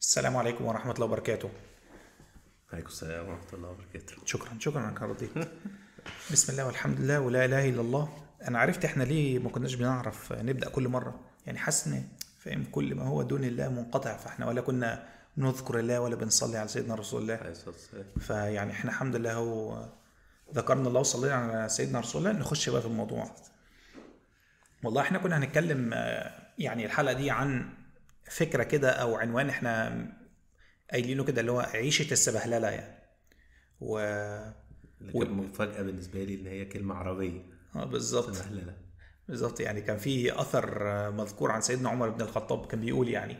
السلام عليكم ورحمة الله وبركاته. عليكم السلام ورحمة الله وبركاته. شكرا انك رضيت. بسم الله والحمد لله ولا اله الا الله. انا عرفت احنا ليه ما كناش بنعرف نبدأ كل مرة، يعني حاسس ان فاهم كل ما هو دون الله منقطع، فاحنا ولا كنا بنذكر الله ولا بنصلي على سيدنا رسول الله. عليه الصلاة والسلام. فيعني احنا الحمد لله هو ذكرنا الله وصلينا على سيدنا رسول الله. نخش بقى في الموضوع. والله احنا كنا هنتكلم يعني الحلقة دي عن فكرة كده او عنوان احنا قايلينه كده اللي هو عيشة السبهللة يعني. اللي كانت مفاجأة بالنسبة لي إن هي كلمة عربية. بالظبط سهلة. بالظبط. يعني كان في أثر مذكور عن سيدنا عمر بن الخطاب كان بيقول يعني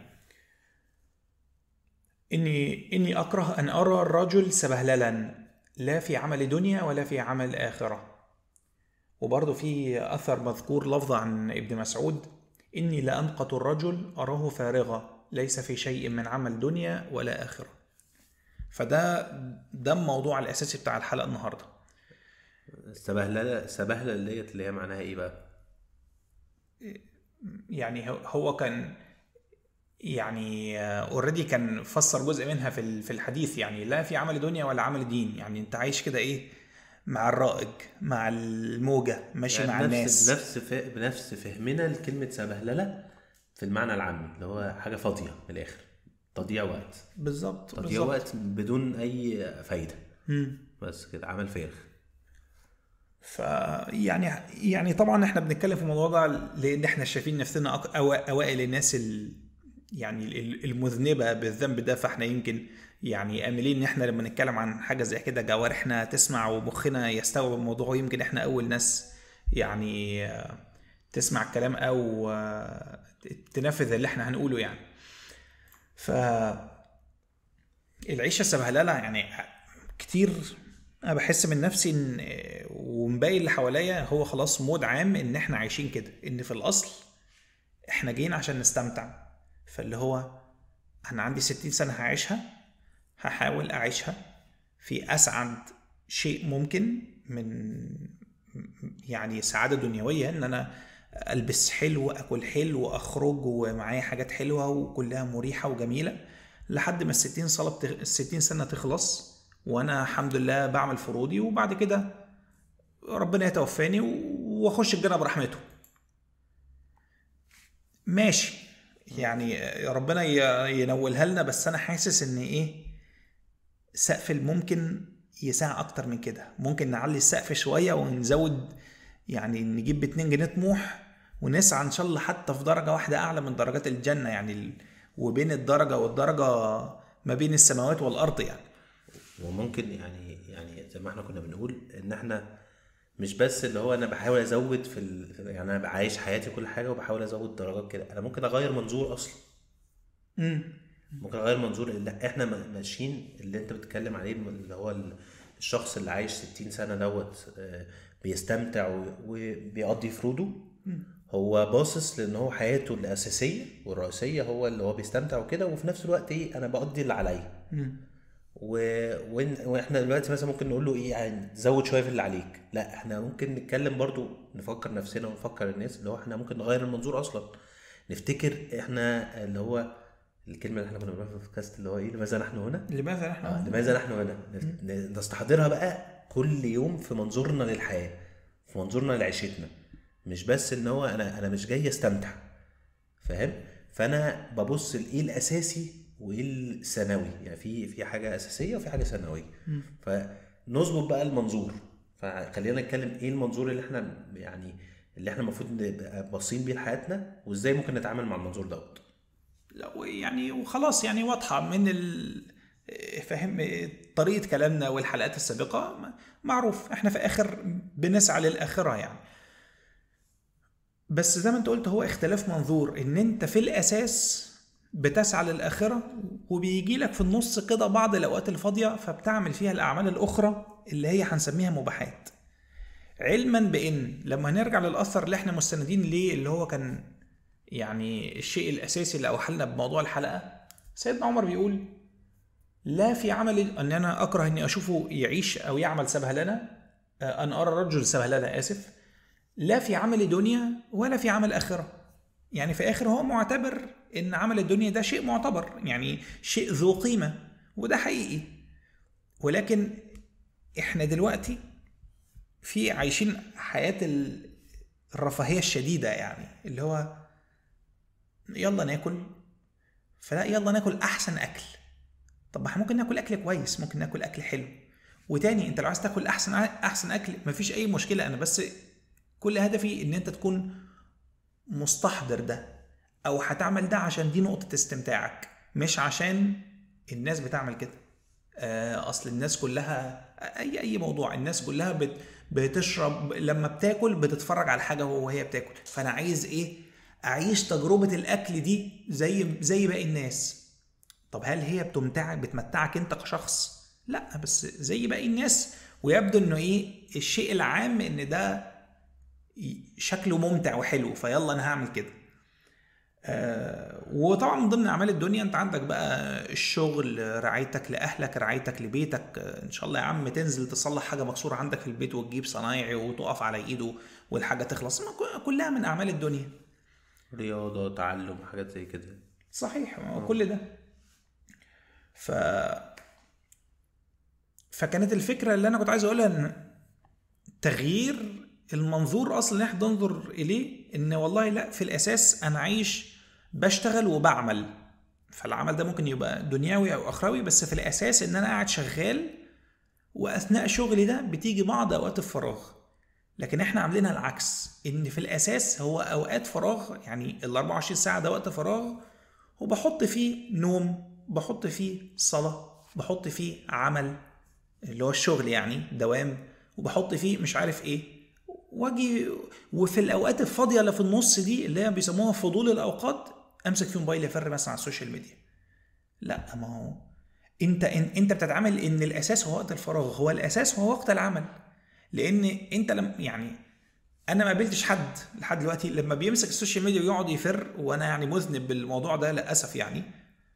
إني أكره أن أرى الرجل سبهللا لا في عمل دنيا ولا في عمل آخرة. وبرضه في أثر مذكور لفظ عن ابن مسعود إني لأنقط الرجل أراه فارغة ليس في شيء من عمل دنيا ولا آخرة. فده الموضوع الأساسي بتاع الحلقة النهاردة. سبهلة اللي هي معناها إيه بقى؟ يعني هو كان يعني اوريدي كان فسر جزء منها في الحديث، يعني لا في عمل دنيا ولا عمل دين. يعني انت عايش كده ايه مع الرائج مع الموجة ماشي يعني مع الناس. بنفس فهمنا لكلمة سبهللة في المعنى العام اللي هو حاجة فاضية من الآخر، تضييع وقت. بالظبط تضييع وقت بدون أي فايدة. بس كده عمل فارغ. يعني طبعا احنا بنتكلم في الموضوع ده لان احنا شايفين نفسنا اوائل الناس يعني المذنبه بالذنب ده. فاحنا يمكن يعني املين ان احنا لما نتكلم عن حاجه زي كده جوارحنا تسمع ومخنا يستوعب الموضوع، يمكن احنا اول ناس يعني تسمع الكلام او تنفذ اللي احنا هنقوله يعني. ف العيشه السبهلله يعني كتير انا بحس من نفسي ان ومباين اللي حواليا هو خلاص مود عام ان احنا عايشين كده، ان في الاصل احنا جايين عشان نستمتع. فاللي هو انا عندي 60 سنة هعيشها، هحاول اعيشها في اسعد شيء ممكن من يعني سعادة دنيوية، ان انا البس حلو اكل حلو اخرج ومعايا حاجات حلوة وكلها مريحة وجميلة لحد ما ال60 سنة تخلص وانا الحمد لله بعمل فروضي، وبعد كده ربنا يتوفاني واخش الجنة برحمته. ماشي يعني ربنا ينولها لنا، بس انا حاسس ان ايه سقف الممكن يساع اكتر من كده. ممكن نعلي السقف شوية ونزود، يعني نجيب ب2 جنيه طموح ونسعى ان شاء الله حتى في درجة واحدة اعلى من درجات الجنة يعني. وبين الدرجة والدرجة ما بين السماوات والارض يعني. وممكن يعني زي ما احنا كنا بنقول ان احنا مش بس اللي هو انا بحاول ازود يعني انا عايش حياتي كل حاجه وبحاول ازود درجات كده. انا ممكن اغير منظور اصلا. ممكن اغير منظور اللي احنا ماشيين اللي انت بتتكلم عليه، اللي هو الشخص اللي عايش 60 سنه دوت بيستمتع وبيقضي فروضه. هو باصص لان هو حياته الاساسيه والرئيسيه هو اللي هو بيستمتع وكده، وفي نفس الوقت ايه انا بقضي اللي عليا. واحنا دلوقتي مثلا ممكن نقول له ايه يعني زود شويه في اللي عليك. لا احنا ممكن نتكلم برضو نفكر نفسنا ونفكر الناس اللي هو احنا ممكن نغير المنظور اصلا. نفتكر احنا اللي هو الكلمه اللي احنا كنا بنقولها في البودكاست اللي هو ايه لماذا نحن هنا. لماذا نحن هنا نستحضرها بقى كل يوم في منظورنا للحياه، في منظورنا لعيشتنا. مش بس ان هو انا مش جاي استمتع، فاهم؟ فانا ببص لايه الاساسي وايه الثانوي. يعني في حاجه اساسيه وفي حاجه ثانويه. فنظبط بقى المنظور. فخلينا نتكلم ايه المنظور اللي احنا يعني اللي احنا المفروض نبقى باصين بيه لحياتنا، وازاي ممكن نتعامل مع المنظور دوت. لا يعني وخلاص يعني واضحه من فاهم طريقه كلامنا والحلقات السابقه معروف احنا في اخر بنسعى للاخره يعني. بس زي ما انت قلت هو اختلاف منظور، ان انت في الاساس بتسعى للآخرة وبيجي لك في النص كده بعض الأوقات الفاضية فبتعمل فيها الأعمال الأخرى اللي هي هنسميها مباحات، علما بأن لما نرجع للأثر اللي احنا مستندين ليه اللي هو كان يعني الشيء الأساسي اللي أوحلنا بموضوع الحلقة، سيدنا عمر بيقول لا في عمل أن أنا أكره أني أشوفه يعيش أو يعمل سبهللة، أن أرى الرجل سبهللة آسف، لا في عمل دنيا ولا في عمل آخرة. يعني في اخر هو معتبر ان عمل الدنيا ده شيء معتبر، يعني شيء ذو قيمة، وده حقيقي. ولكن احنا دلوقتي في عايشين حياة الرفاهية الشديدة، يعني اللي هو يلا ناكل، فلا يلا ناكل احسن اكل. طب ما احنا ممكن ناكل اكل كويس، ممكن ناكل اكل حلو. وتاني انت لو عايز تاكل احسن اكل مفيش اي مشكلة، انا بس كل هدفي ان انت تكون مستحضر ده، او هتعمل ده عشان دي نقطة استمتاعك، مش عشان الناس بتعمل كده. اصل الناس كلها اي موضوع، الناس كلها بتشرب لما بتاكل، بتتفرج على حاجة وهي بتاكل، فانا عايز ايه؟ اعيش تجربة الاكل دي زي باقي الناس. طب هل هي بتمتعك انت كشخص؟ لا، بس زي باقي الناس. ويبدو انه ايه الشيء العام ان ده شكله ممتع وحلو، فيلا انا هعمل كده. وطبعا من ضمن اعمال الدنيا انت عندك بقى الشغل، رعايتك لاهلك، رعايتك لبيتك. ان شاء الله يا عم تنزل تصلح حاجه مكسوره عندك في البيت وتجيب صنايعي وتقف على ايده والحاجه تخلص. كلها من اعمال الدنيا. رياضة، تعلم، حاجات زي كده. صحيح، كل ده. فكانت الفكره اللي انا كنت عايز اقولها ان تغيير المنظور اصلا اللي احنا ننظر اليه، ان والله لا، في الاساس انا عايش بشتغل وبعمل. فالعمل ده ممكن يبقى دنيوي او اخروي، بس في الاساس ان انا قاعد شغال، واثناء شغلي ده بتيجي بعض اوقات الفراغ. لكن احنا عاملينها العكس، ان في الاساس هو اوقات فراغ، يعني ال 24 ساعه ده وقت فراغ، وبحط فيه نوم، بحط فيه صلاه، بحط فيه عمل اللي هو الشغل يعني دوام، وبحط فيه مش عارف ايه، واجي وفي الاوقات الفاضيه اللي في النص دي اللي هي بيسموها فضول الاوقات، امسك في موبايلي افر مثلا على السوشيال ميديا. لا، ما هو انت بتتعامل ان الاساس هو وقت الفراغ، هو الاساس هو وقت العمل. لان انت يعني انا ما قابلتش حد لحد دلوقتي لما بيمسك السوشيال ميديا ويقعد يفر، وانا يعني مذنب بالموضوع ده للاسف، يعني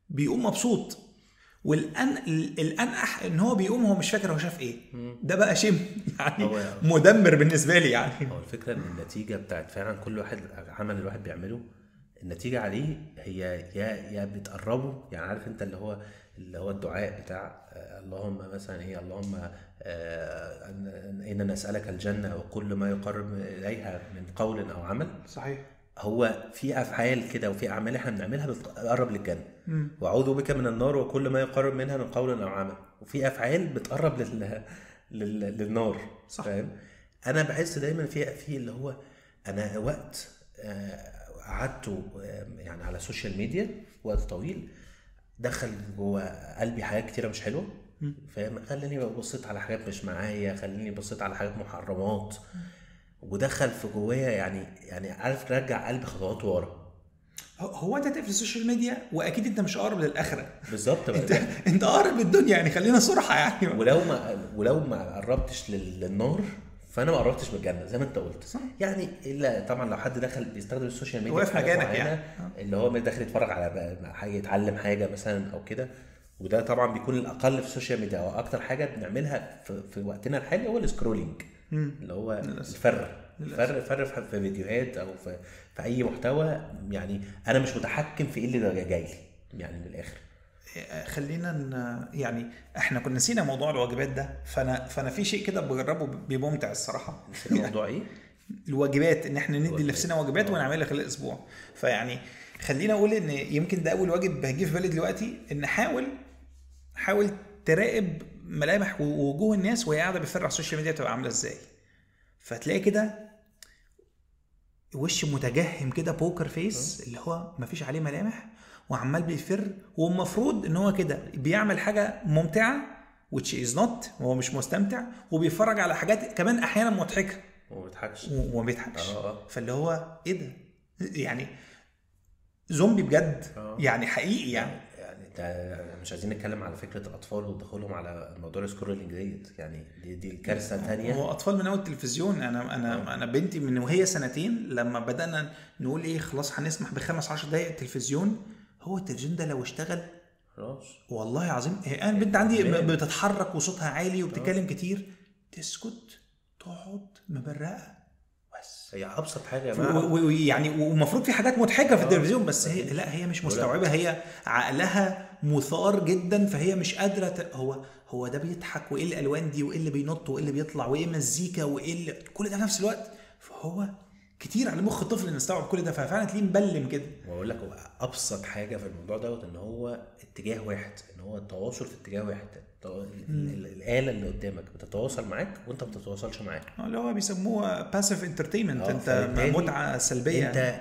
بيقوم مبسوط. الانقح ان هو بيقوم هو مش فاكر هو شاف ايه. ده بقى شيء يعني مدمر بالنسبه لي يعني. هو الفكره ان النتيجه بتاعت فعلا كل واحد عمل الواحد بيعمله، النتيجه عليه هي يا بتقربه. يعني عارف انت اللي هو الدعاء بتاع اللهم مثلا ايه، اللهم إننا نسألك الجنة وكل ما يقرب إليها من قول أو عمل. صحيح. هو في أفعال كده وفي أعمال إحنا بنعملها بتقرب للجنة. وأعوذ بك من النار وكل ما يقرب منها من قول أو عمل. وفي أفعال بتقرب للنار. صح. فاهم؟ أنا بحس دايما في اللي هو أنا وقت قعدته يعني على السوشيال ميديا وقت طويل، دخل جوه قلبي حاجات كتيرة مش حلوة. فاهم؟ خليني بصيت على حاجات مش معايا، خليني بصيت على حاجات محرمات، ودخل في جوايا يعني عارف رجع قلبي خطوات ورا. هو انت تقفل السوشيال ميديا واكيد انت مش قارب للاخره. بالظبط. انت قارب للدنيا، يعني خلينا صراحه يعني. ولو ما قربتش للنار فانا ما قربتش من الجنه زي ما انت قلت. صح. يعني الا طبعا لو حد دخل بيستخدم السوشيال ميديا واقف مكانك يعني، اللي هو داخل يتفرج على حاجه، يتعلم حاجه مثلا او كده، وده طبعا بيكون الاقل في السوشيال ميديا، او اكتر حاجه بنعملها في وقتنا الحالي هو السكرولينج، اللي هو الفر في فيديوهات او في اي محتوى. يعني انا مش متحكم في ايه اللي جاي لي يعني من الاخر. خلينا يعني احنا كنا نسينا موضوع الواجبات ده، فانا في شيء كده بجربه بممتع الصراحه. نسينا موضوع ايه؟ الواجبات، ان احنا ندي لنفسنا واجبات ونعملها خلال الاسبوع. فيعني خلينا اقول ان يمكن ده اول واجب هيجي في بالي دلوقتي، ان حاول تراقب ملامح ووجوه الناس وهي قاعده بتفرج على السوشيال ميديا تبقى عامله ازاي. فتلاقي كده وش متجهم كده، بوكر فيس، اللي هو مفيش عليه ملامح وعمال بيفر، والمفروض ان هو كده بيعمل حاجه ممتعه which is not، هو مش مستمتع، وبيفرج على حاجات كمان احيانا مضحكه وما بيضحكش. فاللي هو ايه ده يعني؟ زومبي بجد. يعني حقيقي يعني مش عايزين نتكلم على فكره الاطفال ودخولهم على موضوع السكرولينج ديت، يعني دي الكارثه الثانيه. هو اطفال من اول التلفزيون. انا بنتي من وهي سنتين لما بدانا نقول ايه خلاص هنسمح ب15 دقائق التلفزيون، هو التلفزيون ده لو اشتغل خلاص والله عظيم. انا البنت عندي بتتحرك وصوتها عالي وبتتكلم كتير، تسكت تقعد مبرقه بس هي ابسط حاجه يا جماعه. ويعني ومفروض في حاجات مضحكه في التلفزيون، بس هي لا، هي مش مستوعبه، هي عقلها مثار جدا، فهي مش قادره هو ده بيضحك، وايه الالوان دي، وايه اللي بينط، وايه اللي بيطلع، وايه مزيكا، وايه كل ده في نفس الوقت. فهو كتير على مخ الطفل ان يستوعب كل ده، ففعلا تلاقيه مبلم كده. واقول لك هو ابسط حاجه في الموضوع دوت ان هو اتجاه واحد، ان هو التواصل في اتجاه واحد. الاله اللي قدامك بتتواصل معاك وانت ما بتتواصلش معاك، اللي هو بيسموه باسيف انترتينمنت. انت متعه سلبيه، انت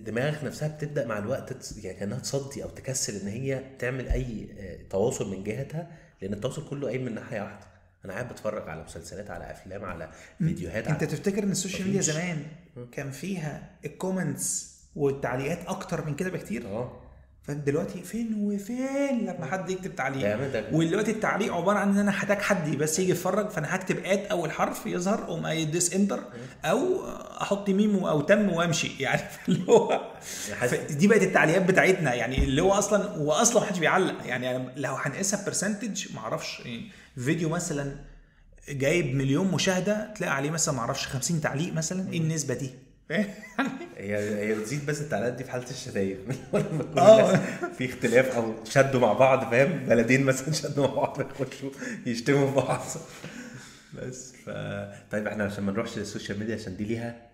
دماغك نفسها بتبدا مع الوقت يعني كانها تصدي او تكسل ان هي تعمل اي تواصل من جهتها، لان التواصل كله قايم من ناحيه واحده. انا قاعد بتفرج على مسلسلات، على افلام، على فيديوهات. انت تفتكر ان السوشيال ميديا زمان كان فيها الكومنتس والتعليقات اكتر من كده بكتير؟ فدلوقتي فين وفين لما حد يكتب تعليق، ودلوقتي التعليق عباره عن ان انا هحتاج حد بس يجي يتفرج، فانا هكتب اد اول حرف يظهر او اي ديس انتر، او احط ميم او تم وامشي يعني. اللي هو دي بقت التعليقات بتاعتنا، يعني اللي هو اصلا محدش بيعلق. يعني لو هنقيسها برسنتج ما اعرفش، يعني فيديو مثلا جايب 1,000,000 مشاهده تلاقي عليه مثلا ما اعرفش 50 تعليق مثلا. ايه النسبه دي؟ هي بتزيد، بس التعليقات دي في حاله الشتايم في اختلاف او شدوا مع بعض، فاهم؟ بلدين مثلا شدوا مع بعض يخشوا يشتموا بعض بس. طيب احنا عشان ما نروحش للسوشيال ميديا عشان دي ليها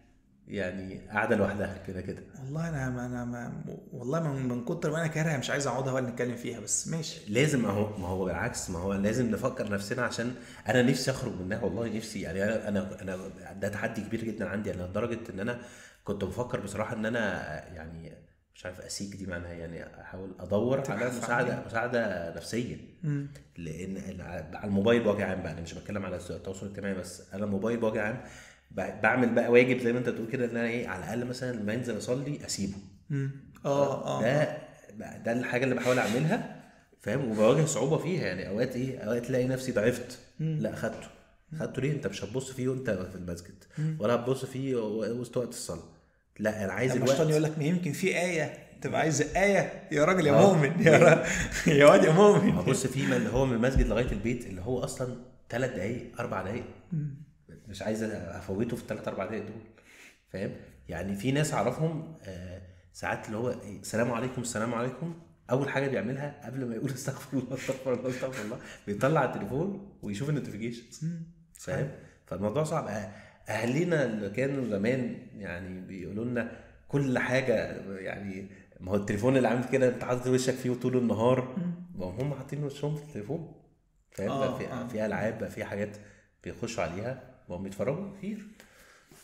يعني قاعده لوحدها كده. والله والله من كتر ما انا كارهها مش عايز اقعدها ولا نتكلم فيها، بس ماشي. لازم ما هو بالعكس، ما هو لازم نفكر نفسنا، عشان انا نفسي اخرج منها والله، نفسي يعني. انا ده تحدي كبير جدا عندي انا، لدرجه ان انا كنت بفكر بصراحه ان انا يعني مش عارف اسيك دي معناها، يعني احاول ادور على مساعده نفسيه. لان على الموبايل بوجه عام بقى، انا مش بتكلم على التواصل الاجتماعي بس، انا الموبايل بوجه عام بعمل بقى واجب زي ما انت تقول كده، ان انا ايه على الاقل مثلا لما انزل اصلي اسيبه. ده الحاجه اللي بحاول اعملها، فاهم؟ وبواجه صعوبه فيها يعني. اوقات تلاقي نفسي ضعفت، لا خدته ليه؟ انت مش هتبص فيه وانت في المسجد، ولا هتبص فيه وسط وقت الصلاه. لا انا عايز الوقت. يقول لك ما يمكن في ايه تبقى عايز ايه يا راجل يا مؤمن يا واد يا مؤمن. هبص فيه اللي هو من المسجد لغايه البيت، اللي هو اصلا 3 دقايق 4 دقايق، مش عايز افوته في 3-4 دقايق دول، فاهم؟ يعني في ناس اعرفهم ساعات اللي هو السلام عليكم اول حاجه بيعملها قبل ما يقول استغفر الله بيطلع التليفون ويشوف النوتيفيكيشنز، فاهم؟ فالموضوع صعب. اهالينا اللي كانوا زمان يعني بيقولوا لنا كل حاجه، يعني ما هو التليفون اللي عامل كده انت حاطط وشك فيه طول النهار، ما هم حاطين وشهم في التليفون، فاهم؟ في العاب بقى، في حاجات بيخشوا عليها وهم بيتفرجوا كتير.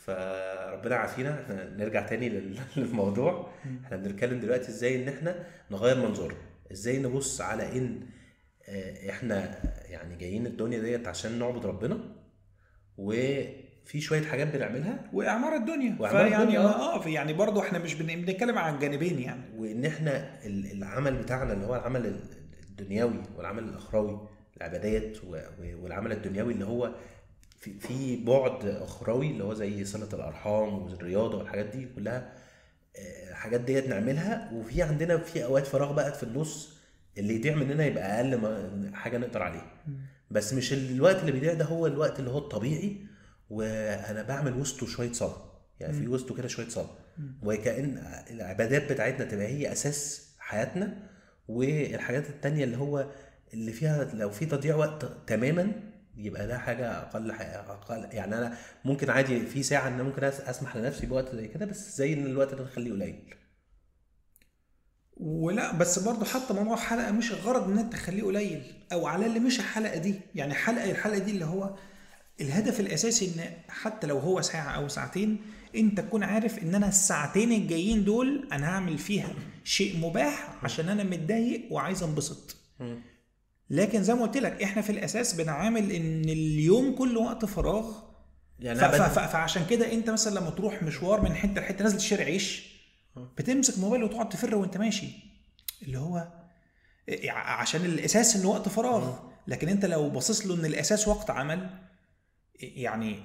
فربنا عافينا. احنا نرجع تاني للموضوع. احنا بنتكلم دلوقتي ازاي ان احنا نغير منظورنا، ازاي نبص على ان احنا يعني جايين الدنيا ديت عشان نعبد ربنا، وفي شويه حاجات بنعملها واعمار الدنيا. يعني برضو احنا مش بنتكلم عن الجانبين يعني، وان احنا العمل بتاعنا اللي هو العمل الدنيوي والعمل الاخروي، العبادات والعمل الدنيوي اللي هو في بعد اخروي اللي هو زي صلة الارحام والرياضة والحاجات دي كلها، الحاجات ديت نعملها. وفي عندنا في اوقات فراغ بقى في النص اللي يضيع مننا يبقى اقل حاجة نقدر عليها، بس مش الوقت اللي بيضيع ده هو الوقت اللي هو الطبيعي، وانا بعمل وسطه شوية صلاة، يعني في وسطه كده شوية صلاة، وكأن العبادات بتاعتنا تبقى هي اساس حياتنا، والحاجات التانية اللي هو اللي فيها لو في تضييع وقت تماما يبقى ده حاجة أقل. يعني أنا ممكن عادي في ساعة أنا ممكن أسمح لنفسي بوقت زي كده، بس زي إن الوقت ده نخليه قليل. ولا بس برضو حتى موضوع حلقة مش الغرض إن أنت تخليه قليل، أو على اللي مش الحلقة دي، يعني الحلقة دي اللي هو الهدف الأساسي إن حتى لو هو ساعة أو ساعتين أنت تكون عارف إن أنا الساعتين الجايين دول أنا هعمل فيها شيء مباح عشان أنا متضايق وعايز انبسط. لكن زي ما قلت لك احنا في الاساس بنعامل ان اليوم كله وقت فراغ يعني. فعشان كده انت مثلا لما تروح مشوار من حته لحته نازل الشارع عيش بتمسك موبايل وتقعد تفر وانت ماشي، اللي هو عشان الاساس انه وقت فراغ. لكن انت لو باصص له ان الاساس وقت عمل، يعني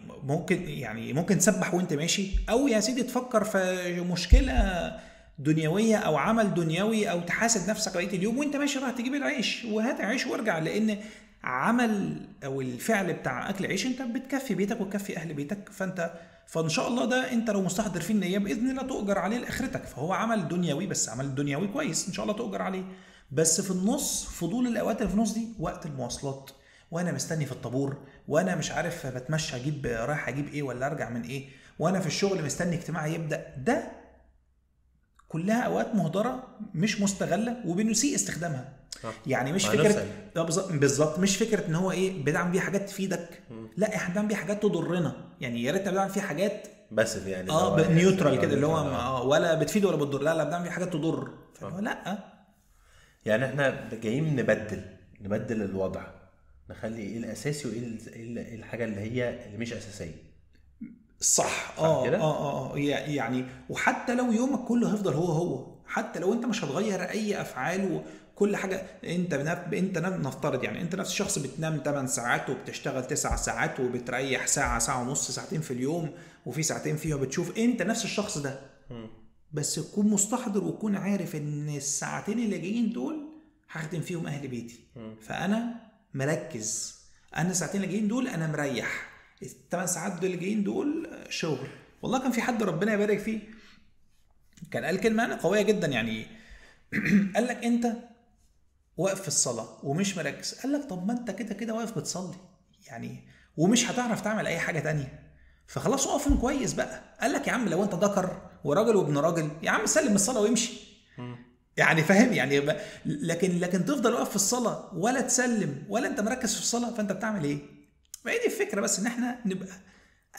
ممكن تسبح وانت ماشي، او يا سيدي تفكر في مشكله دنيوية أو عمل دنيوي، أو تحاسب نفسك بقية اليوم وانت ماشي راح تجيب العيش وهات عيش وارجع. لأن عمل أو الفعل بتاع أكل عيش انت بتكفي بيتك وتكفي أهل بيتك، فانت فان شاء الله ده انت لو مستحضر فيه النيه باذن الله تؤجر عليه لاخرتك. فهو عمل دنيوي، بس عمل دنيوي كويس ان شاء الله تؤجر عليه. بس في النص، فضول الاوقات اللي في النص دي، وقت المواصلات وانا مستني في الطابور، وانا مش عارف بتمشى اجيب رايح اجيب ايه ولا ارجع من ايه، وانا في الشغل مستني اجتماع يبدا، ده كلها اوقات مهدره مش مستغله وبنسيء استخدامها. يعني مش فكره بالظبط، مش فكره ان هو ايه بنعمل بيها حاجات تفيدك، لا احنا بنعمل بيها حاجات تضرنا. يعني يا ريتنا بنعمل فيها حاجات بس يعني نيوترال كده، اللي هو ولا بتفيد ولا بتضر، لا بنعمل فيها حاجات تضر. لا يعني احنا جايين نبدل الوضع، نخلي ايه الاساسي وايه الحاجه اللي هي اللي مش اساسيه. صح. كده يعني وحتى لو يومك كله هيفضل هو، حتى لو انت مش هتغير اي افعال وكل حاجه، انت نفترض يعني انت نفس الشخص بتنام 8 ساعات وبتشتغل 9 ساعات وبتريح ساعه، ساعه ونص، ساعتين في اليوم، وفي ساعتين فيها بتشوف، انت نفس الشخص ده. بس تكون مستحضر وتكون عارف ان الساعتين اللي جايين دول هخدم فيهم اهل بيتي، فانا مركز. انا الساعتين اللي جايين دول انا مريح، ال8 ساعات دول اللي جايين دول شغل. والله كان في حد ربنا يبارك فيه كان قال كلمه قويه جدا يعني قال لك انت واقف في الصلاه ومش مركز، قال لك طب ما انت كده كده واقف بتصلي يعني، ومش هتعرف تعمل اي حاجه تانية، فخلاص اقف كويس بقى. قال لك يا عم لو انت ذكر وراجل وابن راجل، يا عم سلم الصلاه وامشي. يعني فاهم يعني لكن تفضل واقف في الصلاه ولا تسلم ولا انت مركز في الصلاه، فانت بتعمل ايه؟ ما هي دي الفكره، بس ان احنا نبقى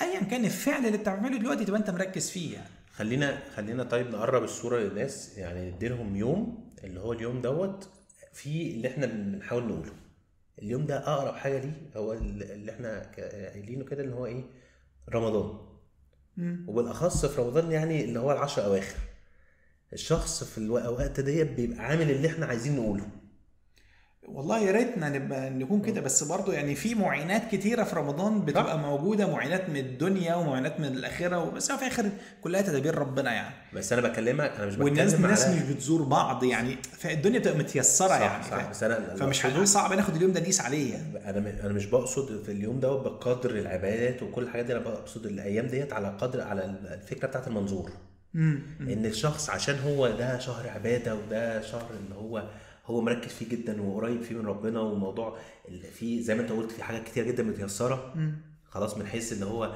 ايا كان الفعل اللي بتعمله دلوقتي تبقى انت مركز فيه يعني. خلينا طيب نقرب الصوره للناس، يعني نديلهم يوم اللي هو اليوم دوت في اللي احنا بنحاول نقوله. اليوم ده اقرب حاجه ليه هو اللي احنا قايلينه كده، اللي هو ايه؟ رمضان. وبالاخص في رمضان يعني اللي هو العشر اواخر. الشخص في الوقت ده بيبقى عامل اللي احنا عايزين نقوله. والله يا ريتنا نبقى نكون كده، بس برضو يعني في معينات كتيره في رمضان بتبقى موجوده، معينات من الدنيا ومعينات من الاخره، بس في اخر كلها تدابير ربنا يعني. بس انا بكلمك، انا مش بتكلم والناس مش بتزور بعض يعني، فالدنيا بتبقى متيسره صح يعني. صح. بس انا فمش صعب ناخد اليوم ده نقيس عليه يعني. انا مش بقصد في اليوم ده بقدر العبادات وكل الحاجات دي، انا بقصد الايام ديت على قدر على الفكره بتاعت المنظور. ان الشخص عشان هو ده شهر عباده وده شهر اللي هو مركز فيه جدا وقريب فيه من ربنا، والموضوع اللي فيه زي ما انت قلت في حاجات كتير جدا متيسره خلاص، من حيث اللي هو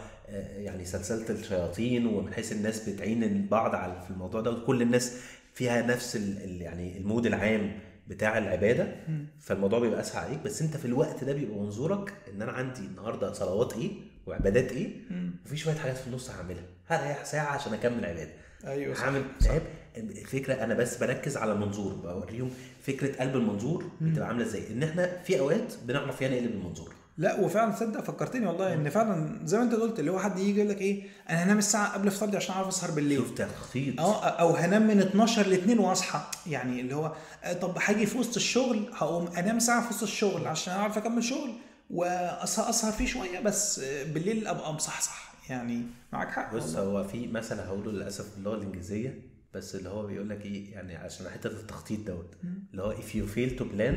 يعني سلسله الشياطين، ومن حيث الناس بتعين البعض على في الموضوع ده، وكل الناس فيها نفس يعني المود العام بتاع العباده. فالموضوع بيبقى اسهل عليك، بس انت في الوقت ده بيبقى منظورك ان انا عندي النهارده صلوات ايه وعبادات ايه، وفي شويه حاجات في النص هعملها، هريح ساعه عشان اكمل عباده. ايوه هعمل تعب. الفكره انا بس بركز على المنظور، بوريهم فكره قلب المنظور بتبقى عامله ازاي، ان احنا في اوقات بنعرف فيها نقلب المنظور. لا وفعلا تصدق فكرتني والله ان فعلا زي ما انت قلت، اللي هو حد يجي يقول لك ايه انا هنام الساعه قبل فطاري عشان اعرف اسهر بالليل. شوف تخطيط. او هنام من 12 ل 2 واصحى، يعني اللي هو طب هاجي في وسط الشغل هقوم انام ساعه في وسط الشغل عشان اعرف اكمل شغل واسهر فيه شويه، بس بالليل ابقى مصحصح. يعني معاك حق. بص هو في مثل هقوله للاسف باللغه الانجليزيه، بس اللي هو بيقول لك ايه يعني عشان حته التخطيط دوت، اللي هو if you fail to plan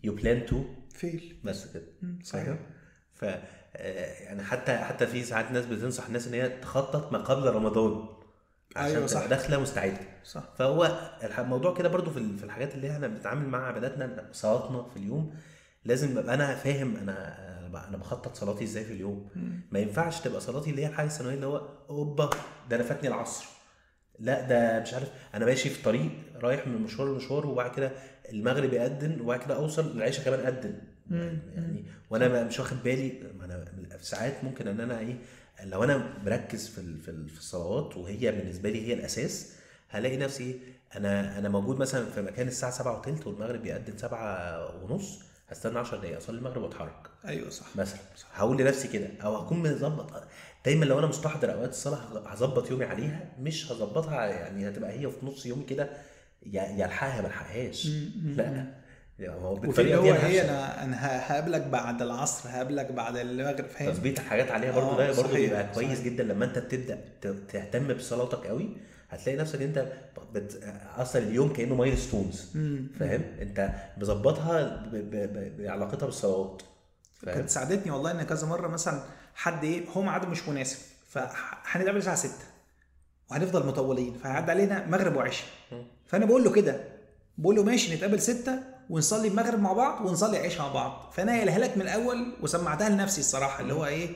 you plan to fail. بس كده. صحيح. ف يعني حتى في ساعات ناس بتنصح الناس ان هي تخطط ما قبل رمضان عشان أيوة تبقى داخله مستعده. صح. فهو الموضوع كده برضو في الحاجات اللي احنا بنتعامل مع عباداتنا، صلاتنا في اليوم، لازم ابقى انا فاهم انا بخطط صلاتي ازاي في اليوم. ما ينفعش تبقى صلاتي اللي هي الحاجه الثانويه اللي هو اوبا ده انا فاتني العصر، لا ده مش عارف انا ماشي في طريق رايح من مشوار لمشوار، وبعد كده المغرب يأذن وبعد كده اوصل العشاء كمان أذن يعني، وانا مش واخد بالي. انا ساعات ممكن ان انا ايه لو انا مركز في الصلوات وهي بالنسبه لي هي الاساس، هلاقي نفسي انا موجود مثلا في مكان الساعه 7:15 والمغرب بيأذن 7:30، هستنى 10 دقايق اصلي المغرب واتحرك. ايوه صح مثلا هقول لنفسي كده، او هكون مظبط دايما. لو انا مستحضر اوقات الصلاه هظبط يومي عليها، مش هظبطها يعني هتبقى هي في نص يومي كده يا الحقها ما الحقهاش. لا هو بالطريقه دي هي انا هقابلك بعد العصر، هقابلك بعد المغرب، فاهم؟ تظبيط الحاجات عليها برضو ده برضو بيبقى كويس جدا. لما انت بتبدا تهتم بصلاتك قوي هتلاقي نفسك انت اصلا اليوم كانه مايلستونز، فاهم؟ انت مظبطها بعلاقتها بالصلوات. كانت ساعدتني والله ان كذا مره مثلا حد ايه هو ميعاده مش مناسب، فهنتقابل الساعه 6 وهنفضل مطولين، فهيعدي علينا مغرب وعشاء. فانا بقول له كده، بقول له ماشي نتقابل 6 ونصلي المغرب مع بعض ونصلي عشاء مع بعض. فانا قايلها لك من الاول وسمعتها لنفسي الصراحه، اللي هو ايه،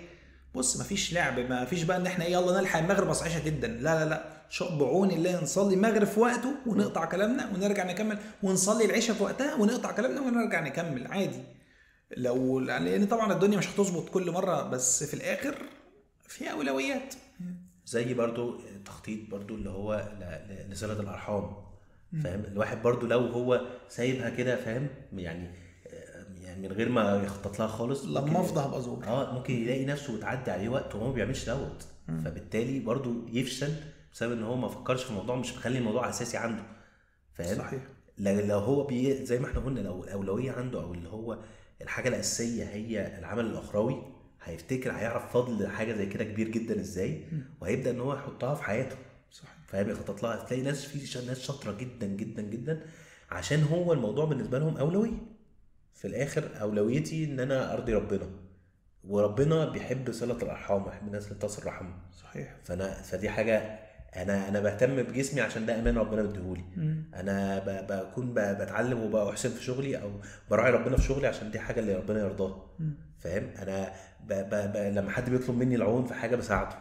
بص مفيش لعب، مفيش بقى ان احنا ايه يلا نلحق المغرب اصل عشاء جدا، لا لا لا، بعون الله نصلي المغرب في وقته ونقطع كلامنا ونرجع نكمل، ونصلي العشاء في وقتها ونقطع كلامنا ونرجع نكمل عادي. لان طبعا الدنيا مش هتظبط كل مره، بس في الاخر في اولويات. زي برضو تخطيط برضو اللي هو لصلة الأرحام، فاهم؟ الواحد برضو لو هو سايبها كده، فاهم يعني من غير ما يخطط لها خالص، لما افضى هبقى زور. ممكن يلاقي نفسه وتعدي عليه وقت وهو ما بيعملش دوت، فبالتالي برضو يفشل بسبب ان هو ما فكرش في الموضوع، مش مخلي الموضوع اساسي عنده، فاهم؟ صحيح. لو هو زي ما احنا قلنا، لو الاولويه عنده او اللي هو الحاجه الاساسيه هي العمل الاخروي، هيفتكر هيعرف فضل حاجه زي كده كبير جدا ازاي، وهيبدا ان هو يحطها في حياته. صحيح. فاهم؟ يخطط لها. تلاقي ناس شاطره جدا جدا جدا، عشان هو الموضوع بالنسبه لهم اولويه. في الاخر اولويتي ان انا ارضي ربنا، وربنا بيحب صله الارحام، بيحب الناس اللي تصل رحمها. صحيح. فدي حاجه انا بهتم بجسمي عشان ده امان ربنا مديهولي. انا بكون بتعلم وبحسن في شغلي او براعي ربنا في شغلي عشان دي حاجه اللي ربنا يرضاها. فاهم؟ انا لما حد بيطلب مني العون في حاجه بساعده،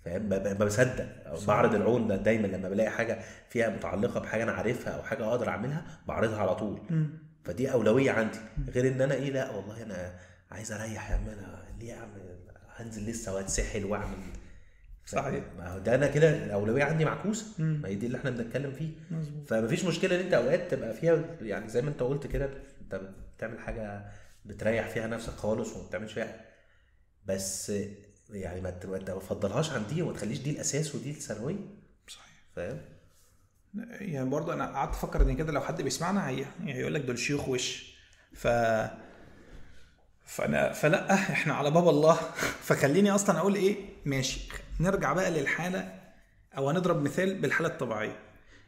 فاهم؟ بصدق بعرض العون ده دايما لما بلاقي حاجه فيها متعلقه بحاجه انا عارفها او حاجه اقدر اعملها بعرضها على طول. فدي اولويه عندي، غير ان انا ايه، لا والله انا عايز اريح يا عم، انا ليه اعمل، هنزل لسه واتسحل واعمل. صحيح. ما ده انا كده الاولويه عندي معكوسه. ما هي دي اللي احنا بنتكلم فيه. فمفيش مشكله ان انت اوقات تبقى فيها يعني زي ما انت قلت كده، انت بتعمل حاجه بتريح فيها نفسك خالص وما بتعملش فيها، بس يعني ما تفضلهاش عن دي وما تخليش دي الاساس ودي الثانويه. صحيح. فاهم؟ يعني برضه انا قعدت افكر ان كده لو حد بيسمعنا هيقول لك دول شيوخ وش، فلا احنا على باب الله. فخليني اصلا اقول ايه، ماشي نرجع بقى للحاله، او هنضرب مثال بالحاله الطبيعيه.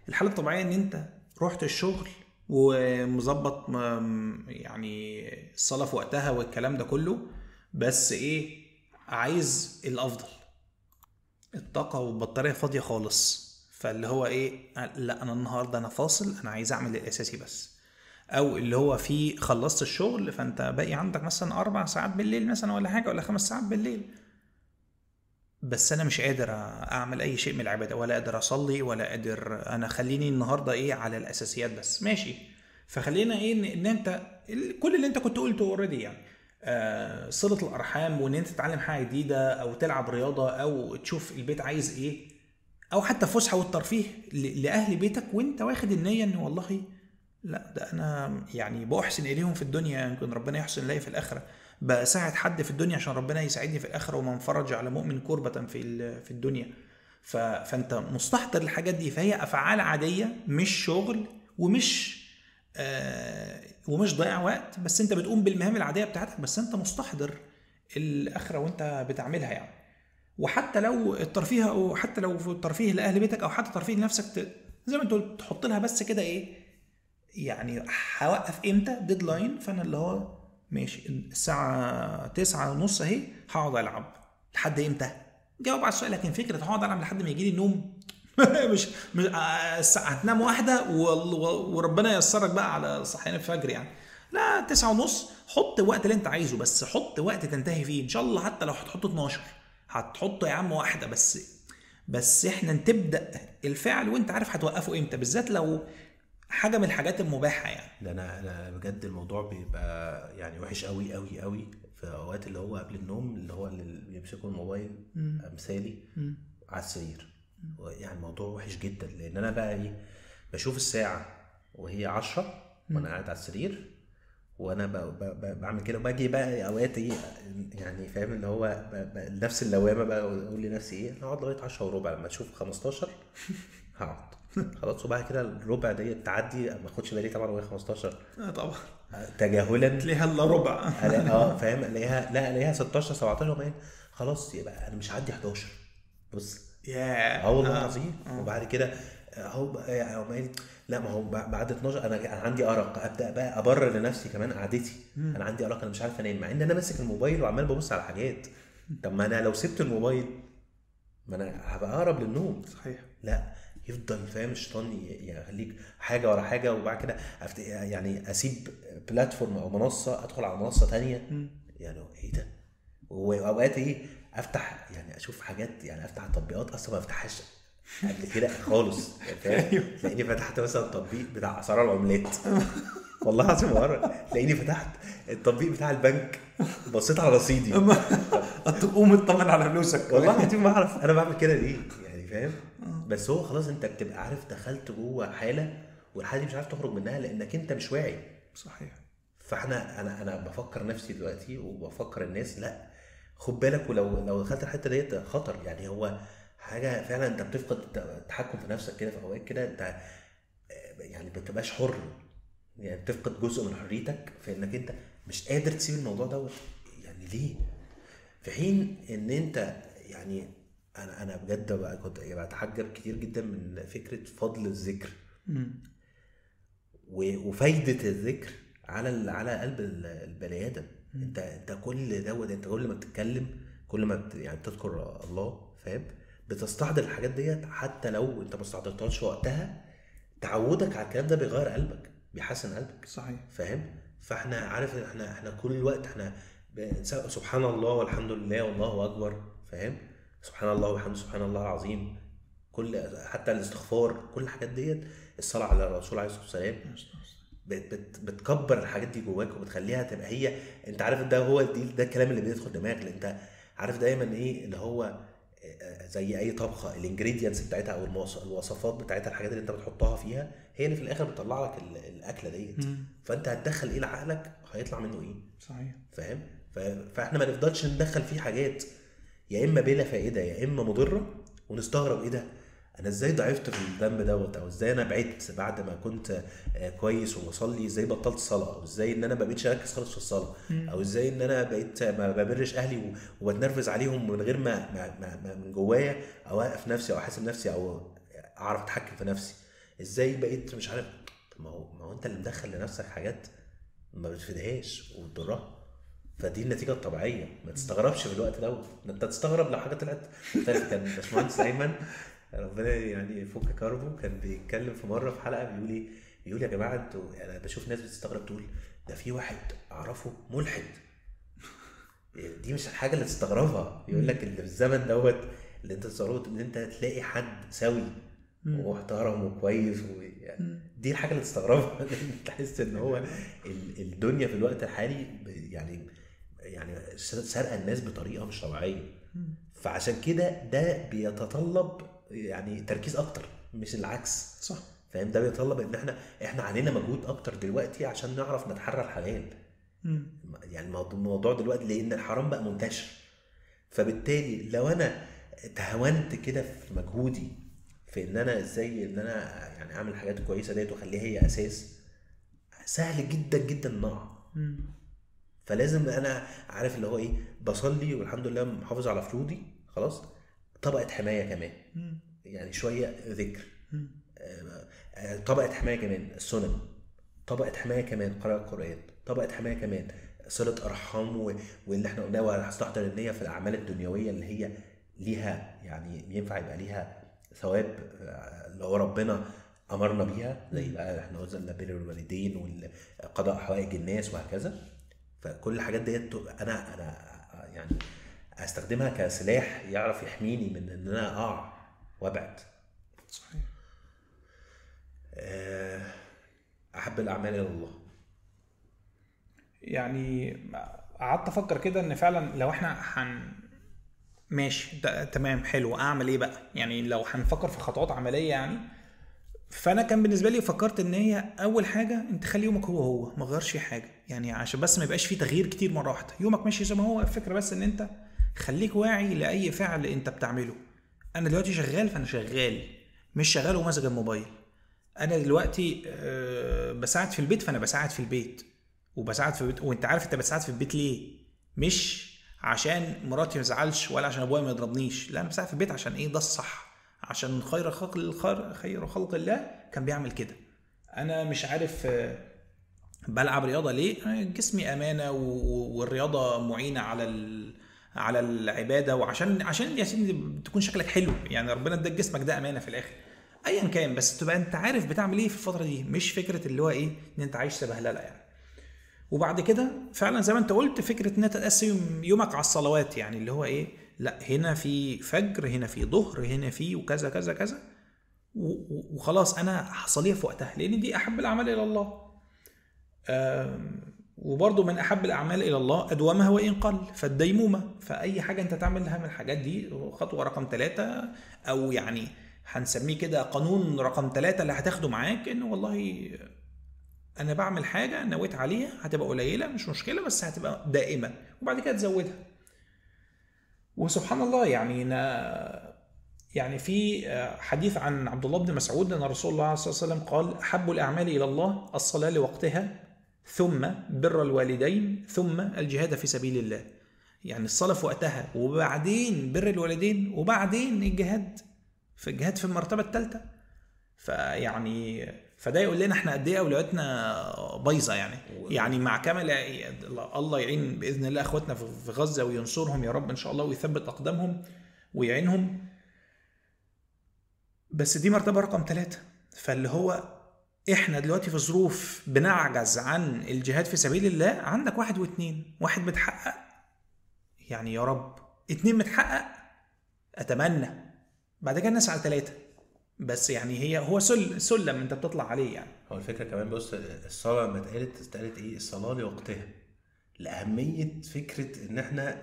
الحاله الطبيعيه ان انت رحت الشغل ومظبط يعني الصلاه في وقتها والكلام ده كله، بس ايه، عايز الافضل، الطاقه والبطاريه فاضيه خالص، فاللي هو ايه، لا انا النهارده انا فاصل، انا عايز اعمل الاساسي بس. او اللي هو في خلصت الشغل فانت باقي عندك مثلا 4 ساعات بالليل مثلا ولا حاجه، ولا 5 ساعات بالليل، بس انا مش قادر اعمل اي شيء من العباده، ولا قادر اصلي، ولا قادر، انا خليني النهارده ايه على الاساسيات بس. ماشي، فخلينا ايه ان انت كل اللي انت كنت قلته اوريدي، يعني صلة الارحام، وان انت تتعلم حاجه جديده او تلعب رياضه او تشوف البيت عايز ايه، او حتى فسحه والترفيه لاهل بيتك، وانت واخد النيه ان والله لا ده انا يعني بأحسن اليهم في الدنيا، يمكن ربنا يحسن الي في الاخره، بساعد حد في الدنيا عشان ربنا يساعدني في الاخره، ومن فرج على مؤمن كربة في الدنيا. فانت مستحضر الحاجات دي، فهي افعال عاديه، مش شغل ومش ضيع وقت، بس انت بتقوم بالمهام العاديه بتاعتك، بس انت مستحضر الاخره وانت بتعملها يعني. وحتى لو الترفيه، او حتى لو في الترفيه لاهل بيتك، او حتى ترفيه لنفسك، زي ما انت قلت تحط لها بس كده ايه، يعني هوقف امتى ديدلاين، فانا اللي هو ماشي الساعه 9:30 اهي هقعد العب لحد امتى، جاوب على السؤال. لكن فكره هقعد العب لحد ما يجي لي النوم مش هتنام واحده وربنا ييسرك بقى على صحيان الفجر يعني، لا 9:30 حط وقت اللي انت عايزه، بس حط وقت تنتهي فيه ان شاء الله، حتى لو هتحط 12 هتحط يا عم واحده بس احنا تبدا الفعل وانت عارف هتوقفه امتى، بالذات لو حاجه من الحاجات المباحه يعني. ده انا بجد الموضوع بيبقى يعني وحش قوي قوي قوي في اوقات اللي هو قبل النوم، اللي هو اللي بيمسكوا الموبايل امثالي على السرير. يعني الموضوع وحش جدا، لان انا بقى ايه، بشوف الساعه وهي 10 وانا قاعد على السرير، وانا بعمل كده، وباجي بقى اوقات ايه يعني، فاهم اللي هو نفس اللوامه بقى، اقول لنفسي ايه، انا هقعد لغايه 10 وربع، لما اشوف 15 هقعد خلاص. وبعد كده الربع دي تعدي، ما اخدش بالي طبعا وهي 15 طبعا تجاهلا، تلاقيها الا ربع فاهم، الاقيها 16 17 وبعدين خلاص يبقى انا مش هعدي 11. بص يا والله العظيم. وبعد كده اهو لا، ما هو بعد 12 انا عندي ارق، ابدا بقى ابرر لنفسي كمان قعدتي، انا عندي ارق، انا مش عارف انام، مع ان انا ماسك الموبايل وعمال ببص على حاجات. طب ما انا لو سبت الموبايل ما انا هبقى اقرب للنوم. صحيح. لا، يفضل فاهم الشيطان يخليك حاجه ورا حاجه، وبعد كده يعني اسيب بلاتفورم او منصه ادخل على منصه تانية. يعني ايه ده؟ واوقات ايه افتح يعني اشوف حاجات، يعني افتح تطبيقات اصلا ما افتحهاش قبل كده خالص، يعني فاهم. تلاقيني فتحت مثلا التطبيق بتاع اسعار العملات، والله العظيم مره تلاقيني فتحت التطبيق بتاع البنك، بصيت على رصيدي. تقوم اطمن على فلوسك. والله العظيم ما اعرف انا بعمل كده ليه، يعني فاهم. بس هو خلاص انت بتبقى عارف دخلت جوه حاله، والحاله دي مش عارف تخرج منها لانك انت مش واعي. صحيح. فاحنا انا بفكر نفسي دلوقتي وبفكر الناس، لا خد بالك، ولو دخلت الحته ديت خطر. يعني هو حاجه فعلا انت بتفقد التحكم في نفسك كده، في اوقات كده انت يعني بتبقاش حر، يعني بتفقد جزء من حريتك في انك انت مش قادر تسيب الموضوع دوت. يعني ليه؟ في حين ان انت يعني انا بجد بقى كنت بتحجب كتير جدا من فكره فضل الذكر وفايده الذكر على قلب البني ادم. انت كل دوت، انت كل ما بتتكلم، كل ما يعني بتذكر الله، فاهم، بتستحضر الحاجات ديت. حتى لو انت ما استحضرتهاش وقتها، تعودك على الكلام ده بيغير قلبك، بيحسن قلبك. صحيح. فاهم. فاحنا عارف احنا كل الوقت احنا سبحان الله والحمد لله والله اكبر، فاهم، سبحان الله وبحمده سبحان الله العظيم، كل حتى الاستغفار، كل الحاجات ديت، الصلاه على الرسول عليه الصلاه والسلام، بتكبر الحاجات دي جواك وبتخليها تبقى هي. انت عارف ده الكلام اللي بيدخل دماغك، لان انت عارف دايما ايه اللي هو زي اي طبخه، الانجريدينتس بتاعتها او الوصفات بتاعتها، الحاجات اللي انت بتحطها فيها هي اللي في الاخر بتطلع لك الاكله ديت. فانت هتدخل ايه لعقلك هيطلع منه ايه. صحيح. فاهم. فاحنا ما نفضلش ندخل فيه حاجات يا اما بلا فائده يا اما مضره، ونستغرب ايه ده، انا ازاي ضعفت في الذنب دوت، او ازاي انا بعدت بعد ما كنت كويس وبصلي، ازاي بطلت صلاه، او ازاي ان انا ما بقيتش اركز خالص في الصلاه، او ازاي ان انا بقيت ما ببرش اهلي وبتنرفز عليهم من غير ما من جوايا اوقف نفسي او احاسب نفسي او اعرف اتحكم في نفسي، ازاي بقيت مش عارف. ما هو انت اللي مدخل لنفسك حاجات ما بتفيدهاش وبتضرها. فدي النتيجه الطبيعيه. ما تستغربش في الوقت دوت، انت تستغرب لو حاجه طلعت مختلفه. كان باشمهندس ايمن ربنا يعني يفك كربه كان بيتكلم في مره في حلقه، بيقول يا جماعه انتوا، انا بشوف ناس بتستغرب تقول ده في واحد اعرفه ملحد. دي مش الحاجه اللي تستغربها. يقول لك اللي في الزمن دوت اللي انت تستغربه ان انت تلاقي حد سوي ومحترم وكويس يعني دي الحاجه اللي تستغربها. تحس ان هو الدنيا في الوقت الحالي يعني سرقه الناس بطريقه مش طبيعيه. فعشان كده ده بيتطلب يعني تركيز اكتر مش العكس. صح. فاهم. ده بيتطلب ان احنا علينا مجهود اكتر دلوقتي عشان نعرف نتحرى الحلال. يعني الموضوع دلوقتي لان الحرام بقى منتشر، فبالتالي لو انا تهونت كده في مجهودي في ان انا ازاي ان انا يعني اعمل حاجات كويسه ديت واخليها هي اساس، سهل جدا جدا نقع. فلازم انا عارف اللي هو ايه، بصلي والحمد لله محافظ على فروضي، خلاص طبقه حمايه كمان، يعني شويه ذكر، طبقه حمايه كمان السنن، طبقه حمايه كمان قراءه القران، طبقه حمايه كمان صله ارحام، واللي احنا قلناه وهستحضر النيه في الاعمال الدنيويه اللي هي ليها يعني ينفع يبقى ليها ثواب لو ربنا امرنا بيها، زي بقى احنا قلنا بر الوالدين وقضاء حوائج الناس وهكذا. فكل الحاجات ديت انا يعني استخدمها كسلاح يعرف يحميني من ان انا اقع وابعد. صحيح. احب الاعمال الى الله. يعني قعدت افكر كده ان فعلا لو احنا ماشي تمام حلو، اعمل ايه بقى؟ يعني لو هنفكر في خطوات عمليه يعني، فانا كان بالنسبه لي فكرت ان هي اول حاجه انت خلي يومك هو ما غيرش فيه حاجه، يعني عشان بس ما يبقاش فيه تغيير كتير مره واحده، يومك ماشي زي ما هو. الفكره بس ان انت خليك واعي لاي فعل انت بتعمله. انا دلوقتي شغال، فانا شغال، مش شغال وماسك الموبايل. انا دلوقتي بساعد في البيت، فانا بساعد في البيت وبساعد في البيت. وانت عارف انت بتساعد في البيت ليه؟ مش عشان مراتي ما تزعلش ولا عشان ابويا ما يضربنيش، لا انا بساعد في البيت عشان ايه؟ ده الصح، عشان خير خلق الله كان بيعمل كده. انا مش عارف بلعب رياضه ليه؟ جسمي امانه والرياضه معينه على العباده، عشان يا سيدي تكون شكلك حلو، يعني ربنا اداك جسمك ده امانه في الاخر ايا كان، بس تبقى انت عارف بتعمل ايه في الفتره دي، مش فكره اللي هو ايه ان انت عايش سبهلله يعني. وبعد كده فعلا زي ما انت قلت فكره ان انت تقسم يومك على الصلوات، يعني اللي هو ايه، لا هنا في فجر، هنا في ظهر، هنا في وكذا كذا كذا، وخلاص انا هصليها في وقتها لان دي احب الاعمال الى الله. وبرضه من احب الاعمال الى الله ادومها وان قل، فالديمومه، فاي حاجه انت تعملها من الحاجات دي خطوه رقم 3، او يعني هنسميه كده قانون رقم 3 اللي هتاخده معاك، ان والله انا بعمل حاجه نويت عليها، هتبقى قليله مش مشكله بس هتبقى دائمه، وبعد كده تزودها. وسبحان الله يعني في حديث عن عبد الله بن مسعود ان رسول الله صلى الله عليه وسلم قال احب الاعمال الى الله الصلاه لوقتها، ثم بر الوالدين، ثم الجهاد في سبيل الله. يعني الصلاه في وقتها، وبعدين بر الوالدين، وبعدين الجهاد في المرتبه الثالثه. فيعني فده يقول لنا احنا قد ايه اولوياتنا بايظه يعني مع كامل الله يعين باذن الله اخواتنا في غزه وينصرهم يا رب ان شاء الله، ويثبت اقدامهم ويعينهم، بس دي مرتبه رقم 3. فاللي هو احنا دلوقتي في ظروف بنعجز عن الجهاد في سبيل الله. عندك 1 و2، 1 متحقق يعني يا رب، 2 متحقق اتمنى، بعد كده نسعى ل3، بس يعني هو سلم انت بتطلع عليه يعني. هو الفكره كمان بص، الصلاه لما اتقالت ايه؟ الصلاه لوقتها، لاهميه فكره ان احنا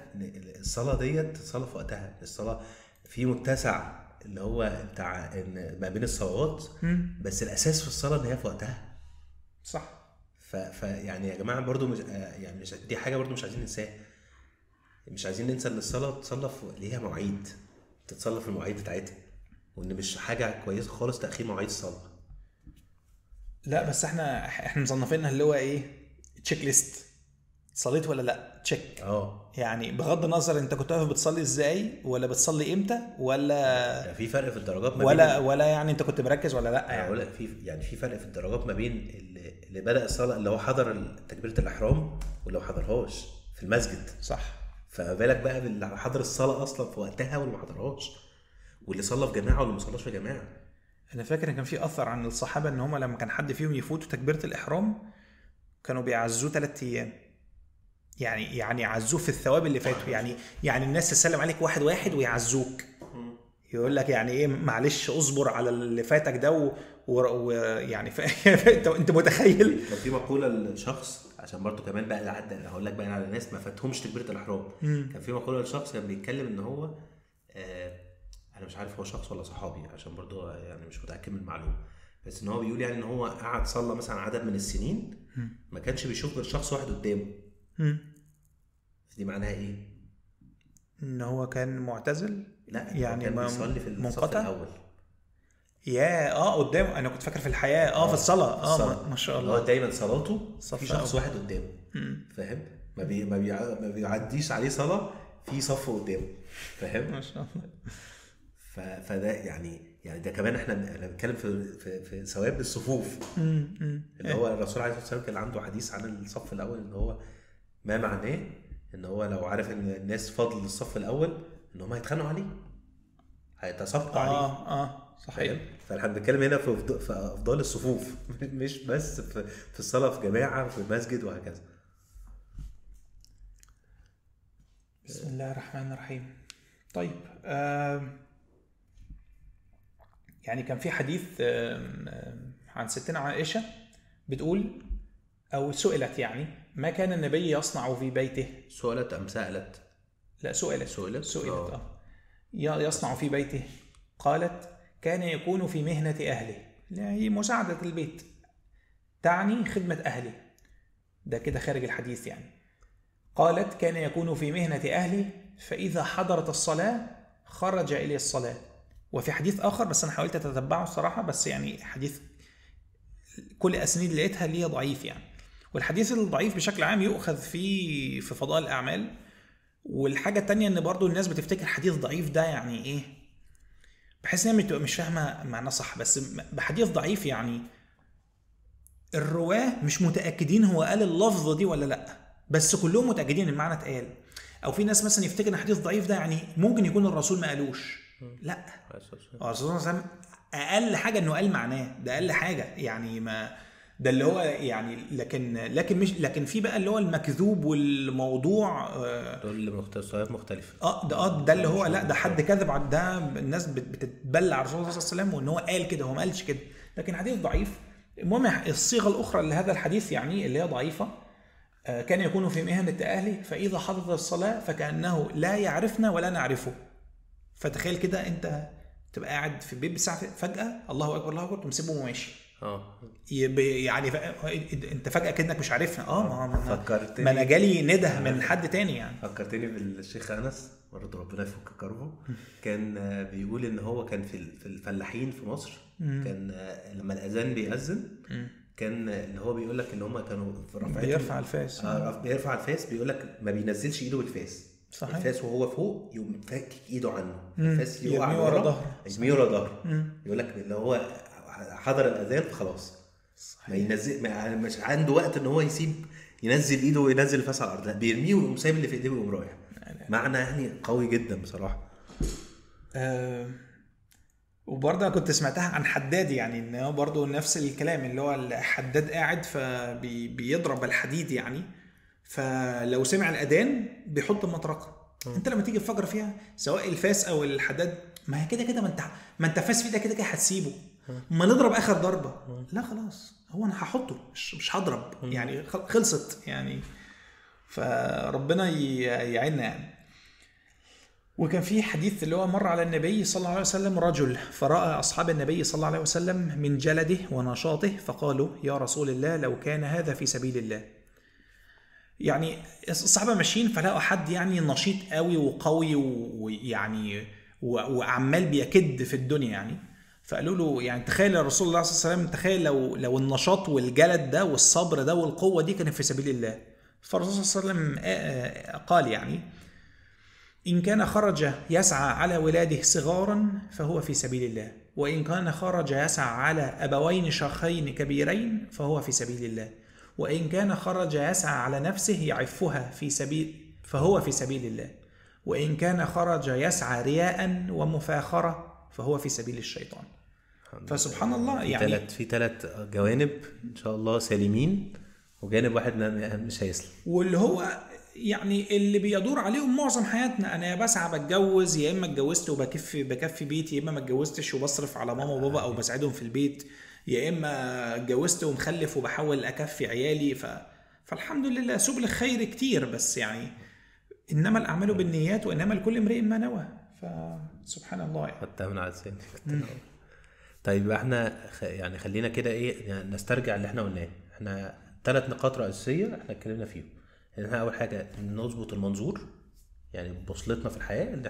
الصلاه ديت صلاه في وقتها. الصلاه في متسع اللي هو بتاع ما بين الصلوات، بس الاساس في الصلاه ان هي في وقتها، صح. يعني يا جماعه برضو مش يعني مش دي حاجه برضو مش عايزين ننساها، مش عايزين ننسى ان الصلاه تصلى ليها مواعيد، تتصلى في المواعيد بتاعتها، وان مش حاجه كويسه خالص تاخير مواعيد الصلاه. لا بس احنا مصنفينها اللي هو ايه، تشيك ليست، صليت ولا لا، تشيك. يعني بغض النظر انت كنت واقف بتصلي ازاي، ولا بتصلي امتى، ولا في فرق في الدرجات ما ولا يعني انت كنت مركز ولا لا. يعني في فرق في الدرجات ما بين اللي بدأ الصلاه اللي هو حضر تكبيره الاحرام، ولو حضرهاش في المسجد. صح. فما بالك بقى باللي حضر الصلاه اصلا في وقتها واللي ما حضرهاش، واللي صلى في جماعه واللي ما صلاش في جماعه. انا فاكر ان كان في اثر عن الصحابه ان هم لما كان حد فيهم يفوتوا تكبيره الاحرام كانوا بيعزوه 3 ايام، يعني يعزوه في الثواب اللي فاتوا، يعني الناس تسلم عليك 1 ويعزوك، يقول لك يعني ايه معلش اصبر على اللي فاتك ده ويعني انت متخيل. كان في مقوله لشخص، عشان برضو كمان بقى لحد هقول لك بقى على ناس ما فاتهمش تكبيره الاحرام. كان في مقوله لشخص كان بيتكلم ان هو انا مش عارف هو شخص ولا صحابي، عشان برضو يعني مش متاكد من المعلومه، بس ان هو بيقول يعني ان هو قعد صلى مثلا عدد من السنين ما كانش بيشوف غير شخص واحد قدامه. دي معناها ايه؟ ان هو كان معتزل؟ لا يعني كان بيصلي في الصف الاول. قدام. انا كنت فاكر في الحياه في الصلاه. ما شاء الله. هو دايما صلاته في شخص واحد قدامه، فاهم؟ ما بيعديش عليه صلاه في صف قدامه، فاهم؟ ما شاء الله. فده يعني ده كمان احنا بنتكلم في ثواب الصفوف. اللي هو الرسول عليه الصلاه والسلام كان عنده حديث عن الصف الاول، ان هو ما معناه ان هو لو عارف ان الناس فضل الصف الاول ان هم هيتخانقوا عليه، هيتصفقوا عليه. صحيح. فاحنا بنتكلم هنا في افضال الصفوف، مش بس في الصلاه في جماعه في المسجد وهكذا. بسم الله الرحمن الرحيم. طيب يعني كان في حديث عن ستنا عائشة بتقول أو سئلت يعني ما كان النبي يصنع في بيته. سئلت أم سألت؟ لا سئلت. يصنع في بيته. قالت كان يكون في مهنة أهله، يعني مساعدة البيت، تعني خدمة أهله، ده كده خارج الحديث يعني. قالت كان يكون في مهنة أهله فإذا حضرت الصلاة خرج إلى الصلاة. وفي حديث آخر بس أنا حاولت أتتبعه الصراحة، بس يعني حديث كل أسانيد لقيتها ليه ضعيف يعني. والحديث الضعيف بشكل عام يؤخذ في فضائل الأعمال. والحاجة التانية إن برضو الناس بتفتكر حديث ضعيف ده يعني إيه، بحيث إنها مش فاهمة معناه صح. بس بحديث ضعيف يعني الرواه مش متأكدين هو قال اللفظة دي ولا لأ، بس كلهم متأكدين المعنى اتقال. او في ناس مثلا يفتكر ان حديث ضعيف ده يعني ممكن يكون الرسول ما قالوش. لا، الرسول صلى الله عليه وسلم اقل حاجه انه قال معناه، ده اقل حاجه يعني، ما ده اللي هو يعني، لكن مش، لكن في بقى اللي هو المكذوب والموضوع دول مختصرات مختلفه. ده اللي هو لا، ده حد كذب على ده، الناس بتتبلع على الرسول صلى الله عليه وسلم وان هو قال كده، هو ما قالش كده، لكن حديث ضعيف. المهم الصيغه الاخرى لهذا الحديث يعني اللي هي ضعيفه، كان يكون في مهنة أهله فإذا حضرت الصلاة فكأنه لا يعرفنا ولا نعرفه. فتخيل كده أنت تبقى قاعد في البيت بساعة، فجأة الله أكبر الله أكبر تمسيبه وماشي. يعني أنت فجأة كأنك مش عارفنا. ما أنا جالي نده من حد تاني يعني. فكرتني بالشيخ أنس برضه ربنا يفك كربه. كان بيقول إن هو كان في الفلاحين في مصر، كان لما الأذان بيأذن كان اللي هو بيقول لك اللي هم كانوا في رفعتهم بيرفع الفاس. بيرفع الفاس، بيقول لك ما بينزلش ايده بالفاس. صحيح. الفاس وهو فوق يقوم فاكك ايده عنه، الفاس يقع ورا ظهره، يرميه ورا ظهره. يقول لك اللي هو حضر الاذان فخلاص ما ينزل، مش عنده وقت ان هو ينزل ايده وينزل الفاس على الارض، لا بيرميه ويقوم سايب اللي في ايديه ويقوم رايح. معنى يعني قوي جدا بصراحه. وبرضه كنت سمعتها عن حداد، يعني ان هو برضه نفس الكلام، اللي هو الحداد قاعد فبيضرب الحديد يعني، فلو سمع الاذان بيحط المطرقه. انت لما تيجي تفكر فيها سواء الفاس او الحداد، ما هي كده ما انت فاس في ده كده هتسيبه، ما نضرب اخر ضربه، لا خلاص هو انا هحطه مش هضرب يعني، خلصت يعني. فربنا يعيننا يعني. وكان في حديث اللي هو مر على النبي صلى الله عليه وسلم رجل فرأى أصحاب النبي صلى الله عليه وسلم من جلده ونشاطه فقالوا يا رسول الله لو كان هذا في سبيل الله. يعني الصحابة ماشيين فلقوا حد يعني نشيط قوي وقوي ويعني وعمال بيكد في الدنيا يعني، فقالوا له يعني تخيل يا رسول الله صلى الله عليه وسلم، تخيل لو النشاط والجلد ده والصبر ده والقوة دي كانت في سبيل الله. فالرسول صلى الله عليه وسلم قال يعني إن كان خرج يسعى على ولاده صغارا فهو في سبيل الله، وإن كان خرج يسعى على أبوين شيخين كبيرين فهو في سبيل الله، وإن كان خرج يسعى على نفسه يعفها فهو في سبيل الله، وإن كان خرج يسعى رياء ومفاخرة فهو في سبيل الشيطان. فسبحان الله يعني في ثلاث جوانب إن شاء الله سالمين، وجانب واحد مش هيسلم، واللي هو يعني اللي بيدور عليهم معظم حياتنا. انا بسعى بتجوز، يا اما اتجوزت وبكفي بيتي، يا اما ما اتجوزتش وبصرف على ماما وبابا او بساعدهم في البيت، يا اما اتجوزت ومخلف وبحاول اكفي عيالي. فالحمد لله سبل الخير كتير، بس يعني انما الاعمال بالنيات وانما لكل امرئ ما نوى. فسبحان الله يعني. حتى من عزين. طيب احنا يعني خلينا كده يعني نسترجع اللي احنا قلناه. احنا 3 نقاط رئيسيه احنا اتكلمنا فيهم. احنا اول حاجه نظبط المنظور، يعني بوصلتنا في الحياه، ان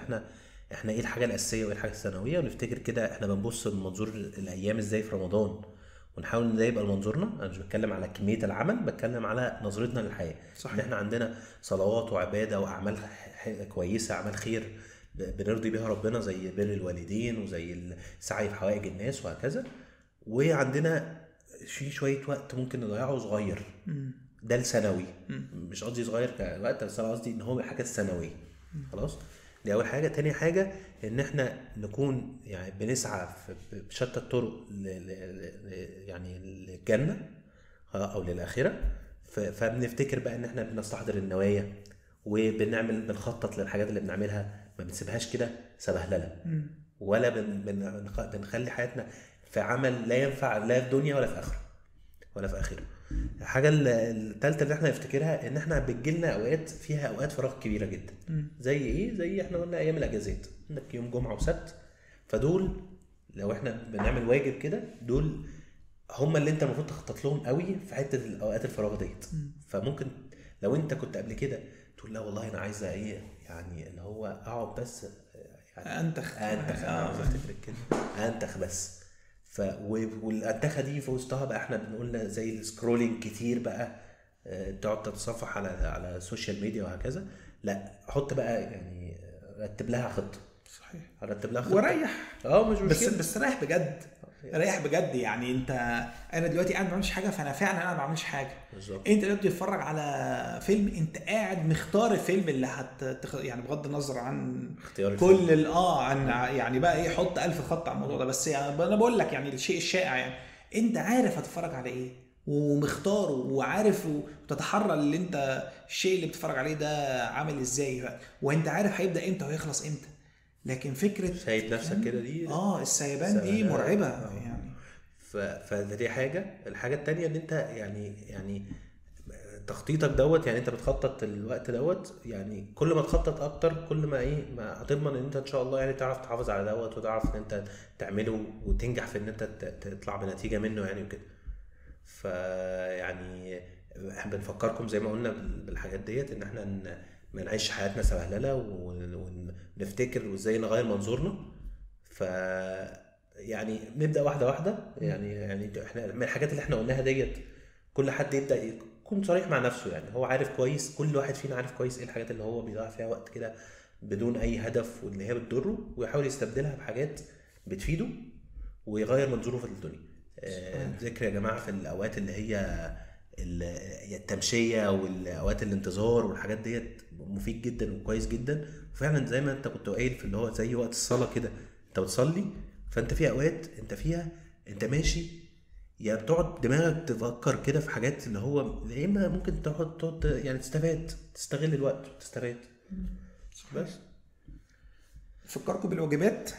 احنا ايه الحاجه الاساسيه وايه الحاجه الثانويه، ونفتكر كده احنا بنبص لمنظور الايام ازاي في رمضان، ونحاول ان ده يبقى منظورنا. انا مش بتكلم على كميه العمل، بتكلم على نظرتنا للحياه. ان احنا عندنا صلوات وعباده واعمال كويسه، اعمال خير بنرضي بها ربنا، زي بر الوالدين وزي السعي في حوائج الناس وهكذا، وعندنا في شويه وقت ممكن نضيعه صغير، ده الثانوي. مش قصدي صغير كوقت، بس قصدي ان هو حاجه ثانويه. خلاص، دي اول حاجه. تاني حاجه ان احنا نكون يعني بنسعى بشتى الطرق يعني للجنه او للاخره. فبنفتكر بقى ان احنا بنستحضر النوايا، بنخطط للحاجات اللي بنعملها، ما بنسيبهاش كده سبهلله، ولا بنخلي حياتنا في عمل لا ينفع لا في دنيا ولا في اخره. الحاجه الثالثه اللي احنا نفتكرها ان احنا بتجيلنا اوقات فيها اوقات فراغ كبيره جدا. زي ايه؟ زي احنا قلنا ايام الاجازات، عندك يوم جمعه وسبت، فدول لو احنا بنعمل واجب كده، دول هم اللي انت المفروض تخطط لهم قوي في حته الاوقات الفراغ ديت. فممكن لو انت كنت قبل كده تقول لا والله انا عايزه ايه، يعني اللي هو اقعد بس يعني انتخ انتخ بس. والانتخه دي في وسطها بقى احنا بنقولنا زي السكرولينج كتير بقى، تقعد تتصفح على السوشيال ميديا وهكذا. لا، حط بقى يعني رتب لها خطه. صحيح. هرتب لها خطه وريح. مش بس مشكله. بس ريح بجد، ريح بجد. يعني انت، انا دلوقتي قاعد ما بعملش حاجه، فانا فعلا انا ما بعملش حاجه. بالظبط. انت دلوقتي بتتفرج على فيلم، انت قاعد مختار الفيلم اللي يعني بغض النظر عن اختيار كل عن يعني بقى ايه، حط 1000 خط على الموضوع ده. بس يعني انا بقول لك يعني الشيء الشائع، يعني انت عارف هتتفرج على ايه ومختاره وعارف وتتحرى اللي انت الشيء اللي بتتفرج عليه ده عامل ازاي، وانت عارف هيبدأ امتى ويخلص امتى. لكن فكرة سايب نفسك كده دي السيبان دي مرعبة يعني. فدي الحاجة التانية ان انت يعني تخطيطك دوت، يعني انت بتخطط الوقت دوت، يعني كل ما تخطط اكتر كل ما ما هتضمن ان انت ان شاء الله يعني تعرف تحافظ على دوت، وتعرف ان انت تعمله وتنجح في ان انت تطلع بنتيجة منه يعني وكده. فيعني احنا بنفكركم زي ما قلنا بالحاجات ديت، ان احنا ما نعيش حياتنا سبهلله، ونفتكر وازاي نغير منظورنا. ف يعني نبدا واحده واحده، يعني احنا من الحاجات اللي احنا قلناها ديت كل حد يبدا يكون صريح مع نفسه، يعني هو عارف كويس، كل واحد فينا عارف كويس ايه الحاجات اللي هو بيضيع فيها وقت كده بدون اي هدف، واللي هي بتضره، ويحاول يستبدلها بحاجات بتفيده ويغير منظوره في الدنيا. ذكر يا جماعه في الاوقات اللي هي التمشيه والاوقات الانتظار والحاجات ديت مفيد جدا وكويس جدا. وفعلا زي ما انت كنت قايل في اللي هو زي وقت الصلاه كده، انت بتصلي فانت في اوقات انت فيها انت ماشي، يا بتقعد دماغك تفكر كده في حاجات اللي هو يا اما ممكن تقعد يعني تستغل الوقت وتستفاد. بس فكركم بالواجبات،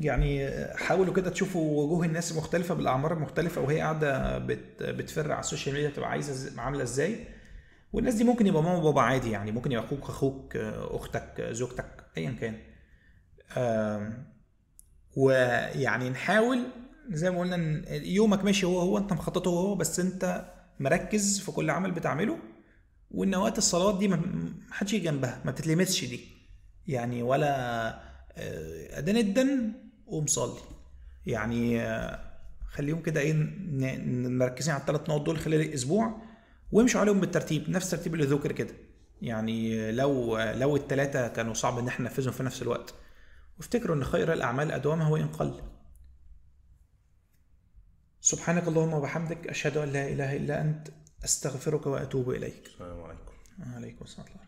يعني حاولوا كده تشوفوا وجوه الناس المختلفة بالأعمار المختلفة وهي قاعدة بتفر على السوشيال ميديا، تبقى عايزة عاملة ازاي. والناس دي ممكن يبقى ماما وبابا عادي، يعني ممكن يبقى أخوك أختك زوجتك أيا كان. ويعني نحاول زي ما قلنا ان يومك ماشي هو انت مخططه هو، بس انت مركز في كل عمل بتعمله. وان وقت الصلوات دي ما حدش يجي جنبها، ما بتتلمسش دي يعني، ولا اذان الدن ومصلي يعني. خليهم كده ايه مركزين على الثلاث نقط دول خلال الاسبوع، وامشوا عليهم بالترتيب نفس الترتيب اللي ذكر كده. يعني لو الثلاثه كانوا صعب ان احنا ننفذهم في نفس الوقت. وافتكروا ان خير الاعمال ادومها وان قل. سبحانك اللهم وبحمدك اشهد ان لا اله الا انت استغفرك واتوب اليك. السلام عليكم. وعليكم السلام.